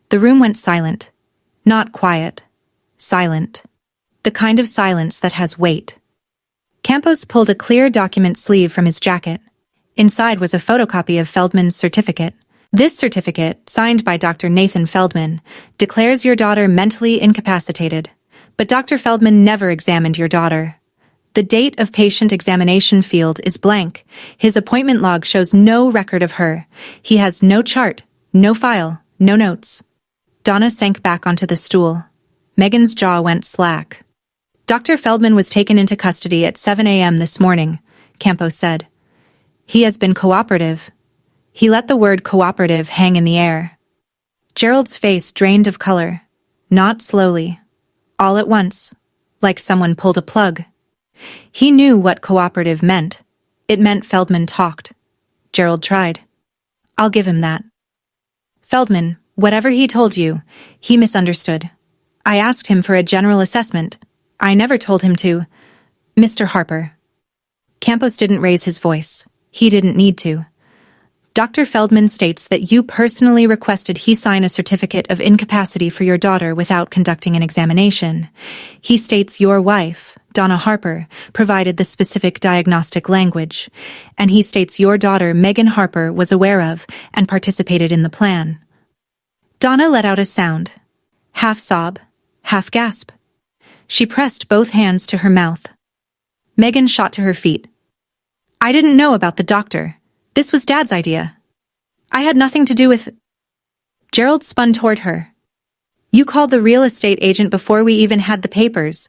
The room went silent. Not quiet. Silent. The kind of silence that has weight. Campos pulled a clear document sleeve from his jacket. Inside was a photocopy of Feldman's certificate. "This certificate, signed by Dr. Nathan Feldman, declares your daughter mentally incapacitated. But Dr. Feldman never examined your daughter. The date of patient examination field is blank. His appointment log shows no record of her. He has no chart, no file, no notes." Donna sank back onto the stool. Megan's jaw went slack. "Dr. Feldman was taken into custody at 7 a.m. this morning," Campos said. "He has been cooperative." He let the word cooperative hang in the air. Gerald's face drained of color. Not slowly. All at once. Like someone pulled a plug. He knew what cooperative meant. It meant Feldman talked. Gerald tried. "I'll give him that." "Feldman, whatever he told you, he misunderstood. I asked him for a general assessment. I never told him to. Mr. Harper." Campos didn't raise his voice. He didn't need to. "Dr. Feldman states that you personally requested he sign a certificate of incapacity for your daughter without conducting an examination. He states your wife, Donna Harper, provided the specific diagnostic language, and he states your daughter, Megan Harper, was aware of and participated in the plan." Donna let out a sound. Half sob, half gasp. She pressed both hands to her mouth. Megan shot to her feet. "I didn't know about the doctor. This was Dad's idea. I had nothing to do with..." Gerald spun toward her. "You called the real estate agent before we even had the papers.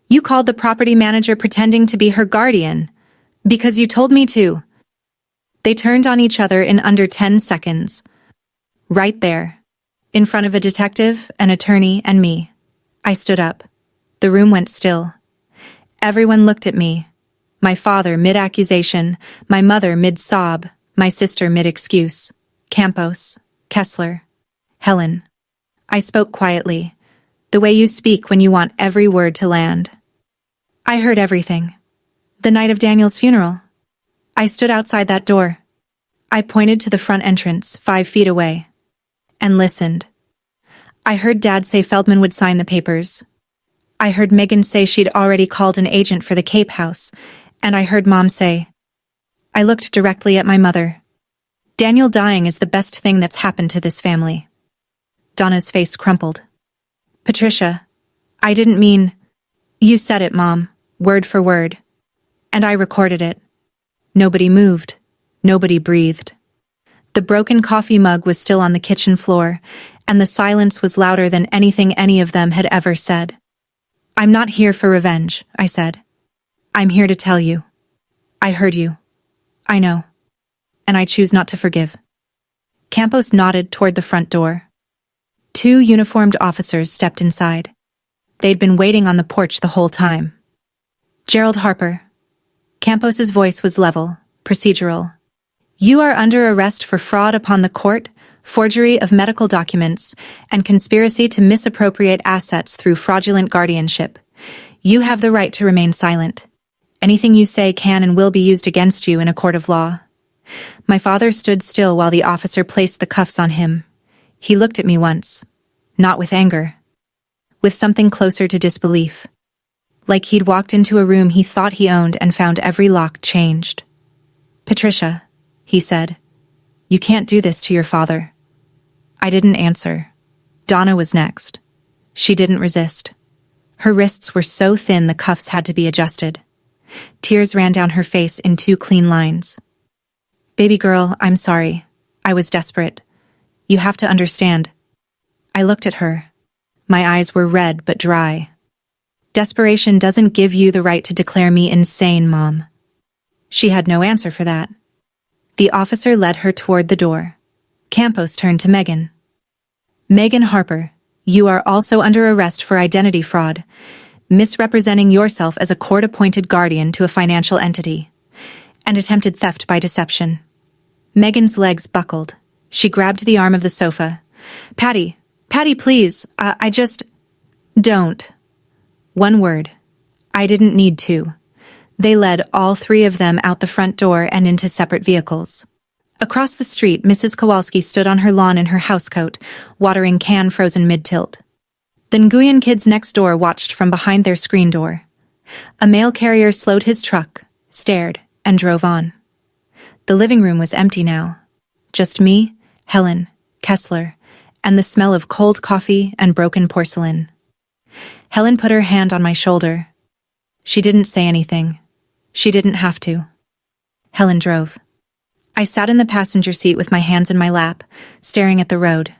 You called the property manager pretending to be her guardian. Because you told me to." They turned on each other in under 10 seconds. Right there. In front of a detective, an attorney, and me. I stood up. The room went still. Everyone looked at me. My father mid-accusation, my mother mid-sob, my sister mid-excuse. Campos, Kessler, Helen. I spoke quietly, the way you speak when you want every word to land. "I heard everything. The night of Daniel's funeral. I stood outside that door. I pointed to the front entrance, 5 feet away. And listened. I heard Dad say Feldman would sign the papers. I heard Megan say she'd already called an agent for the Cape House, and I heard Mom say..." I looked directly at my mother. "Daniel dying is the best thing that's happened to this family." Donna's face crumpled. "Patricia, I didn't mean..." "You said it, Mom, word for word. And I recorded it." Nobody moved. Nobody breathed. The broken coffee mug was still on the kitchen floor, and the silence was louder than anything any of them had ever said. "I'm not here for revenge," I said. "I'm here to tell you. I heard you. I know. And I choose not to forgive." Campos nodded toward the front door. 2 uniformed officers stepped inside. They'd been waiting on the porch the whole time. "Gerald Harper." Campos's voice was level, procedural. "You are under arrest for fraud upon the court, forgery of medical documents, and conspiracy to misappropriate assets through fraudulent guardianship. You have the right to remain silent. Anything you say can and will be used against you in a court of law." My father stood still while the officer placed the cuffs on him. He looked at me once. Not with anger. with something closer to disbelief. Like he'd walked into a room he thought he owned and found every lock changed. "Patricia," he said, "you can't do this to your father." I didn't answer. Donna was next. She didn't resist. Her wrists were so thin the cuffs had to be adjusted. Tears ran down her face in 2 clean lines. "Baby girl, I'm sorry. I was desperate. You have to understand." I looked at her. My eyes were red but dry. "Desperation doesn't give you the right to declare me insane, Mom." She had no answer for that. The officer led her toward the door. Campos turned to Megan. "Megan Harper, you are also under arrest for identity fraud, misrepresenting yourself as a court-appointed guardian to a financial entity, and attempted theft by deception." Megan's legs buckled. She grabbed the arm of the sofa. Patty, please, I just..." "Don't." One word. I didn't need to. They led all 3 of them out the front door and into separate vehicles. Across the street, Mrs. Kowalski stood on her lawn in her housecoat, watering can frozen mid-tilt. The Nguyen kids next door watched from behind their screen door. A mail carrier slowed his truck, stared, and drove on. The living room was empty now. Just me, Helen, Kessler, and the smell of cold coffee and broken porcelain. Helen put her hand on my shoulder. She didn't say anything. She didn't have to. Helen drove. I sat in the passenger seat with my hands in my lap, staring at the road.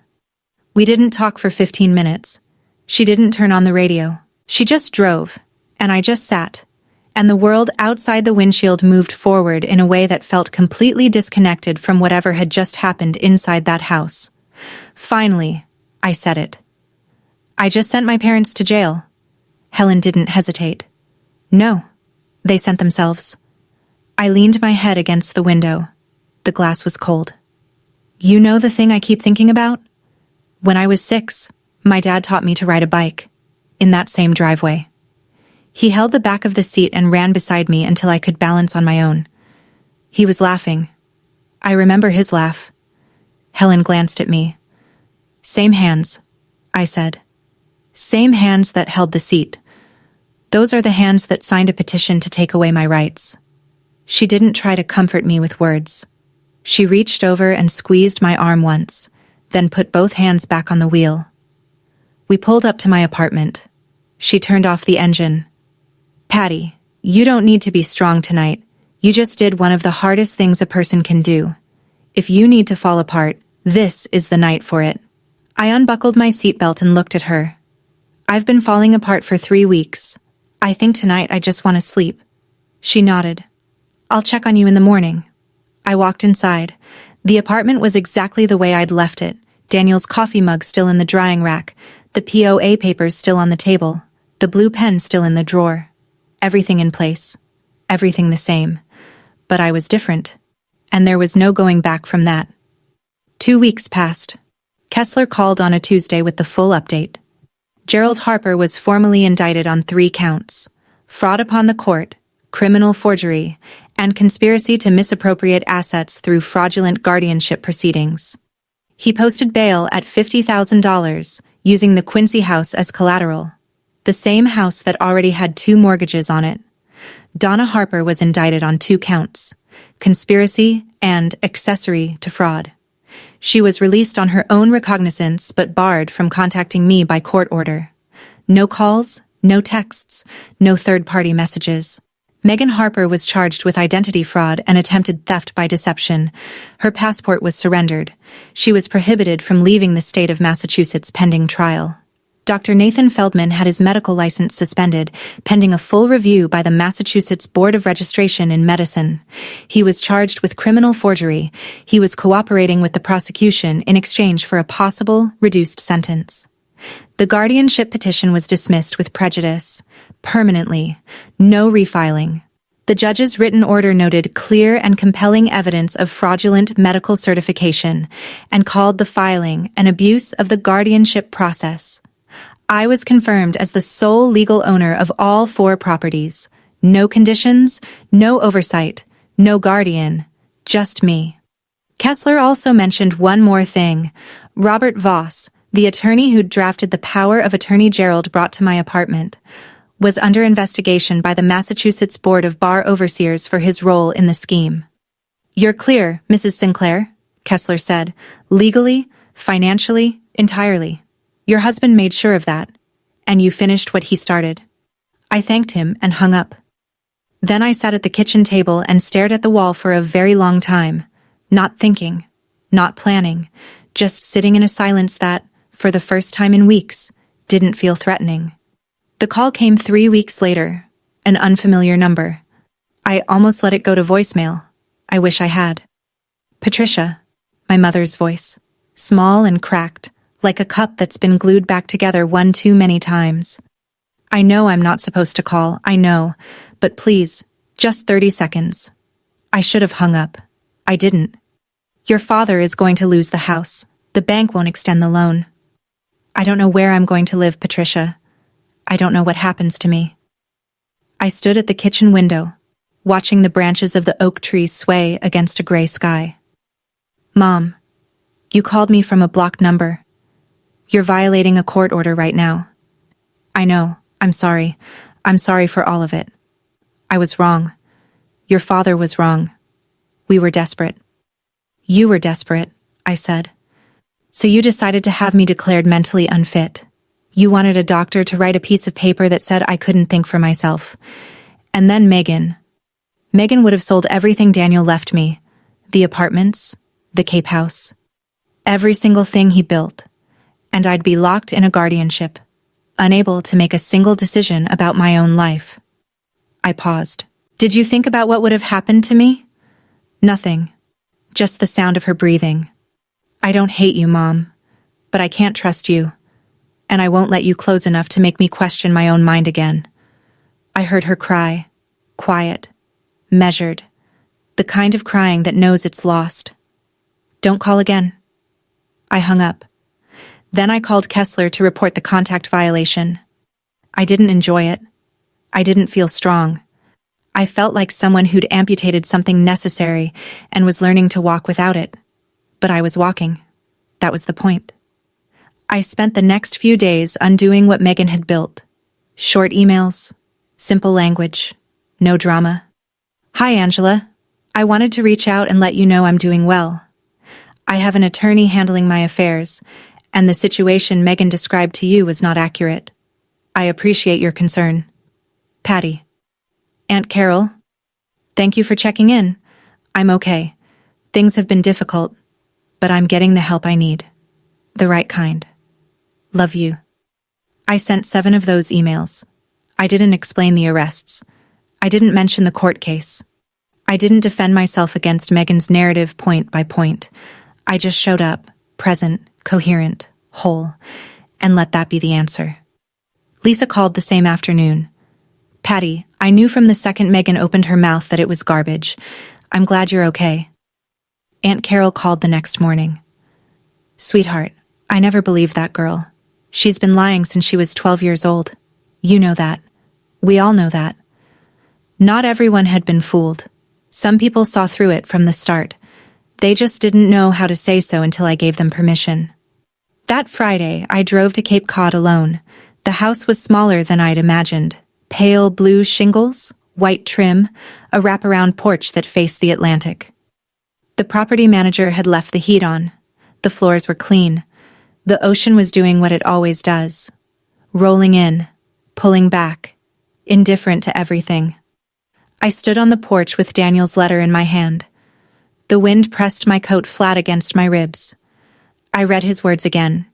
We didn't talk for 15 minutes. She didn't turn on the radio. She just drove, and I just sat, and the world outside the windshield moved forward in a way that felt completely disconnected from whatever had just happened inside that house. Finally, I said it. "I just sent my parents to jail." Helen didn't hesitate. "No, they sent themselves." I leaned my head against the window. The glass was cold. "You know the thing I keep thinking about? When I was 6, my dad taught me to ride a bike, in that same driveway." He held the back of the seat and ran beside me until I could balance on my own. He was laughing. I remember his laugh. Helen glanced at me. "Same hands," I said. "Same hands that held the seat. Those are the hands that signed a petition to take away my rights." She didn't try to comfort me with words. She reached over and squeezed my arm once, then put both hands back on the wheel. We pulled up to my apartment. She turned off the engine. "Patty, you don't need to be strong tonight. You just did one of the hardest things a person can do. If you need to fall apart, this is the night for it." I unbuckled my seatbelt and looked at her. "I've been falling apart for 3 weeks. I think tonight I just want to sleep." She nodded. "I'll check on you in the morning." I walked inside. The apartment was exactly the way I'd left it. Daniel's coffee mug still in the drying rack, the POA papers still on the table, the blue pen still in the drawer. Everything in place. Everything the same. But I was different. And there was no going back from that. 2 weeks passed. Kessler called on a Tuesday with the full update. Gerald Harper was formally indicted on 3 counts: fraud upon the court, criminal forgery, and conspiracy to misappropriate assets through fraudulent guardianship proceedings. He posted bail at $50,000, using the Quincy house as collateral, the same house that already had 2 mortgages on it. Donna Harper was indicted on 2 counts: conspiracy and accessory to fraud. She was released on her own recognizance but barred from contacting me by court order. No calls, no texts, no third-party messages. Megan Harper was charged with identity fraud and attempted theft by deception. Her passport was surrendered. She was prohibited from leaving the state of Massachusetts pending trial. Dr. Nathan Feldman had his medical license suspended, pending a full review by the Massachusetts Board of Registration in Medicine. He was charged with criminal forgery. He was cooperating with the prosecution in exchange for a possible reduced sentence. The guardianship petition was dismissed with prejudice. Permanently. No refiling. The judge's written order noted clear and compelling evidence of fraudulent medical certification and called the filing an abuse of the guardianship process. I was confirmed as the sole legal owner of all 4 properties. No conditions, no oversight, no guardian, just me. Kessler also mentioned one more thing: Robert Voss, The attorney who'd drafted the power of attorney Gerald brought to my apartment was under investigation by the Massachusetts Board of Bar Overseers for his role in the scheme. "You're clear, Mrs. Sinclair," Kessler said, "legally, financially, entirely. Your husband made sure of that, and you finished what he started." I thanked him and hung up. Then I sat at the kitchen table and stared at the wall for a very long time, not thinking, not planning, just sitting in a silence that, for the first time in weeks, didn't feel threatening. The call came 3 weeks later, an unfamiliar number. I almost let it go to voicemail. I wish I had. "Patricia," my mother's voice, small and cracked, like a cup that's been glued back together one too many times. "I know I'm not supposed to call, I know, but please, just 30 seconds. I should have hung up. I didn't. Your father is going to lose the house. The bank won't extend the loan. I don't know where I'm going to live, Patricia. I don't know what happens to me." I stood at the kitchen window, watching the branches of the oak tree sway against a gray sky. "Mom, you called me from a blocked number. You're violating a court order right now. I know. I'm sorry. I'm sorry for all of it. I was wrong. Your father was wrong. We were desperate." "You were desperate," I said. "So you decided to have me declared mentally unfit. You wanted a doctor to write a piece of paper that said I couldn't think for myself. And then Megan would have sold everything Daniel left me. The apartments, the Cape House, every single thing he built. And I'd be locked in a guardianship, unable to make a single decision about my own life." I paused. "Did you think about what would have happened to me?" "Nothing. Just the sound of her breathing. I don't hate you, Mom, but I can't trust you. And I won't let you close enough to make me question my own mind again." I heard her cry, quiet, measured, the kind of crying that knows it's lost. "Don't call again." I hung up. Then I called Kessler to report the contact violation. I didn't enjoy it. I didn't feel strong. I felt like someone who'd amputated something necessary and was learning to walk without it. But I was walking. That was the point. I spent the next few days undoing what Megan had built. Short emails, simple language, no drama. "Hi, Angela. I wanted to reach out and let you know I'm doing well. I have an attorney handling my affairs, and the situation Megan described to you was not accurate. I appreciate your concern. Patty." "Aunt Carol, thank you for checking in. I'm okay. Things have been difficult, but I'm getting the help I need. The right kind. Love you." I sent 7 of those emails. I didn't explain the arrests. I didn't mention the court case. I didn't defend myself against Megan's narrative point by point. I just showed up, present, coherent, whole, and let that be the answer. Lisa called the same afternoon. "Patty, I knew from the second Megan opened her mouth that it was garbage. I'm glad you're okay." Aunt Carol called the next morning. "Sweetheart, I never believed that girl. She's been lying since she was 12 years old. You know that. We all know that." Not everyone had been fooled. Some people saw through it from the start. They just didn't know how to say so until I gave them permission. That Friday, I drove to Cape Cod alone. The house was smaller than I'd imagined. Pale blue shingles, white trim, a wraparound porch that faced the Atlantic. The property manager had left the heat on. The floors were clean. The ocean was doing what it always does. Rolling in, pulling back, indifferent to everything. I stood on the porch with Daniel's letter in my hand. The wind pressed my coat flat against my ribs. I read his words again.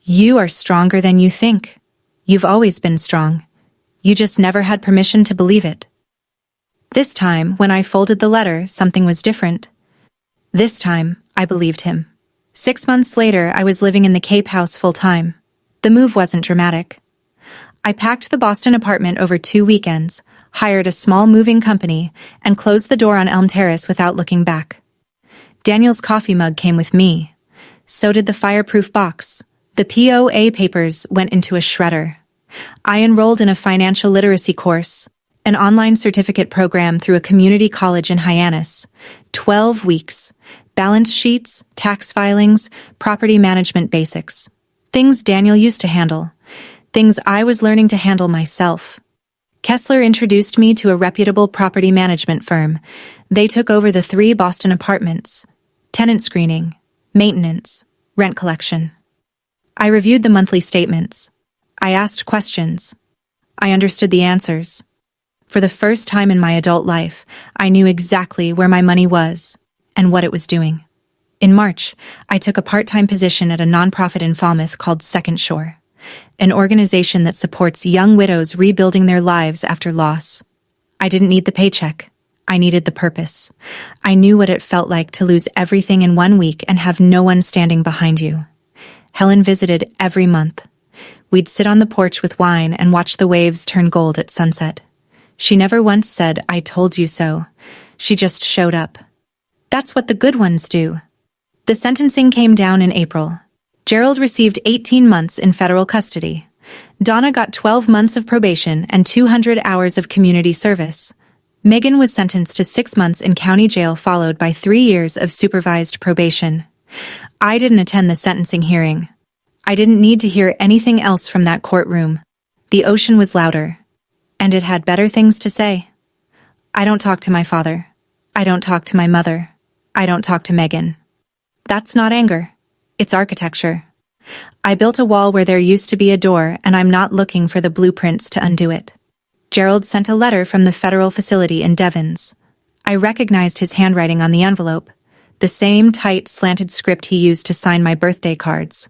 "You are stronger than you think. You've always been strong. You just never had permission to believe it." This time, when I folded the letter, something was different. This time, I believed him. 6 months later, I was living in the Cape House full-time. The move wasn't dramatic. I packed the Boston apartment over 2 weekends, hired a small moving company, and closed the door on Elm Terrace without looking back. Daniel's coffee mug came with me. So did the fireproof box. The POA papers went into a shredder. I enrolled in a financial literacy course, an online certificate program through a community college in Hyannis. 12 weeks. Balance sheets, tax filings, property management basics. Things Daniel used to handle. Things I was learning to handle myself. Kessler introduced me to a reputable property management firm. They took over the 3 Boston apartments. Tenant screening, maintenance, rent collection. I reviewed the monthly statements. I asked questions. I understood the answers. For the first time in my adult life, I knew exactly where my money was and what it was doing. In March, I took a part-time position at a nonprofit in Falmouth called Second Shore, an organization that supports young widows rebuilding their lives after loss. I didn't need the paycheck. I needed the purpose. I knew what it felt like to lose everything in 1 week and have no one standing behind you. Helen visited every month. We'd sit on the porch with wine and watch the waves turn gold at sunset. She never once said, "I told you so." She just showed up. That's what the good ones do. The sentencing came down in April. Gerald received 18 months in federal custody. Donna got 12 months of probation and 200 hours of community service. Megan was sentenced to 6 months in county jail, followed by 3 years of supervised probation. I didn't attend the sentencing hearing. I didn't need to hear anything else from that courtroom. The ocean was louder, and it had better things to say. I don't talk to my father. I don't talk to my mother. I don't talk to Megan. That's not anger. It's architecture. I built a wall where there used to be a door, and I'm not looking for the blueprints to undo it. Gerald sent a letter from the federal facility in Devons. I recognized his handwriting on the envelope, the same tight, slanted script he used to sign my birthday cards.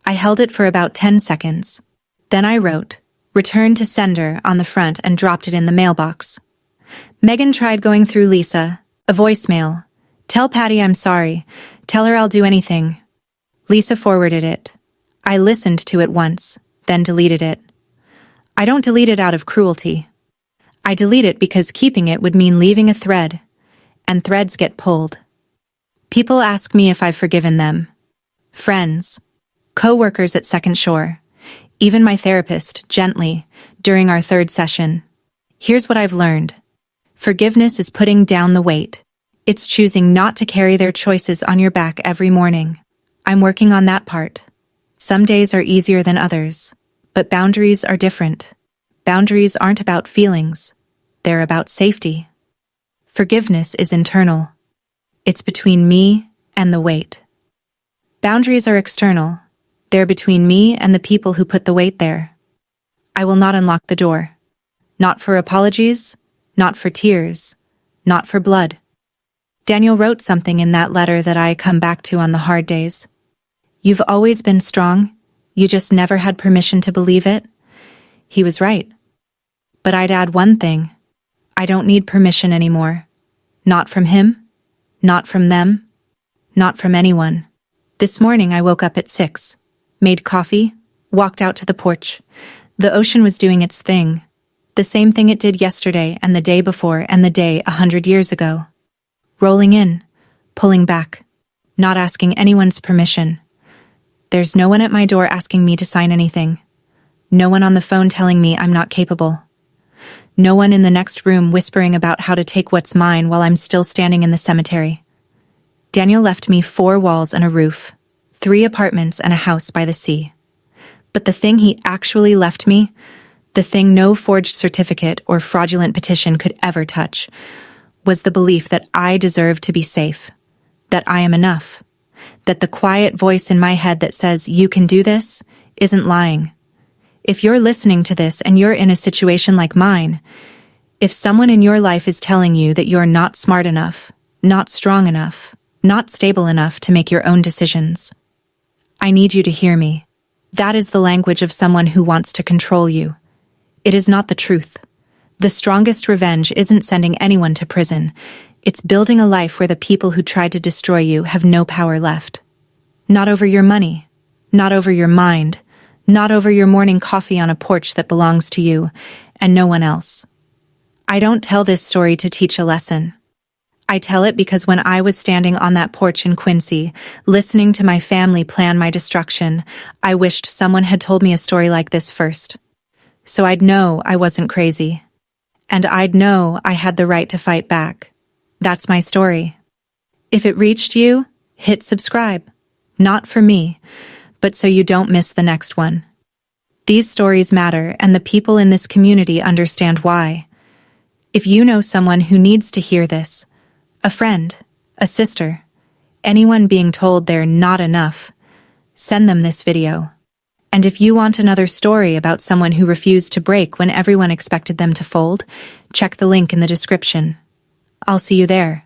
I held it for about 10 seconds. Then I wrote, "Return to sender," on the front and dropped it in the mailbox. Megan tried going through Lisa, a voicemail. "Tell Patty I'm sorry. Tell her I'll do anything." Lisa forwarded it. I listened to it once, then deleted it. I don't delete it out of cruelty. I delete it because keeping it would mean leaving a thread, and threads get pulled. People ask me if I've forgiven them. Friends, co-workers at Second Shore, even my therapist, gently, during our 3rd session. Here's what I've learned. Forgiveness is putting down the weight. It's choosing not to carry their choices on your back every morning. I'm working on that part. Some days are easier than others, but boundaries are different. Boundaries aren't about feelings. They're about safety. Forgiveness is internal. It's between me and the weight. Boundaries are external. They're between me and the people who put the weight there. I will not unlock the door. Not for apologies, not for tears, not for blood. Daniel wrote something in that letter that I come back to on the hard days. You've always been strong. You just never had permission to believe it. He was right. But I'd add one thing. I don't need permission anymore. Not from him, not from them, not from anyone. This morning I woke up at 6, made coffee, walked out to the porch. The ocean was doing its thing. The same thing it did yesterday and the day before and the day 100 years ago. Rolling in, pulling back, not asking anyone's permission. There's no one at my door asking me to sign anything. No one on the phone telling me I'm not capable. No one in the next room whispering about how to take what's mine while I'm still standing in the cemetery. Daniel left me 4 walls and a roof, 3 apartments and a house by the sea. But the thing he actually left me, the thing no forged certificate or fraudulent petition could ever touch, was the belief that I deserve to be safe, that I am enough, that the quiet voice in my head that says, "You can do this," isn't lying. If you're listening to this and you're in a situation like mine, if someone in your life is telling you that you're not smart enough, not strong enough, not stable enough to make your own decisions, I need you to hear me. That is the language of someone who wants to control you. It is not the truth. The strongest revenge isn't sending anyone to prison. It's building a life where the people who tried to destroy you have no power left. Not over your money, not over your mind, not over your morning coffee on a porch that belongs to you and no one else. I don't tell this story to teach a lesson. I tell it because when I was standing on that porch in Quincy, listening to my family plan my destruction, I wished someone had told me a story like this first. So I'd know I wasn't crazy. And I'd know I had the right to fight back. That's my story. If it reached you, hit subscribe. Not for me, but so you don't miss the next one. These stories matter, and the people in this community understand why. If you know someone who needs to hear this, a friend, a sister, anyone being told they're not enough, send them this video. And if you want another story about someone who refused to break when everyone expected them to fold, check the link in the description. I'll see you there.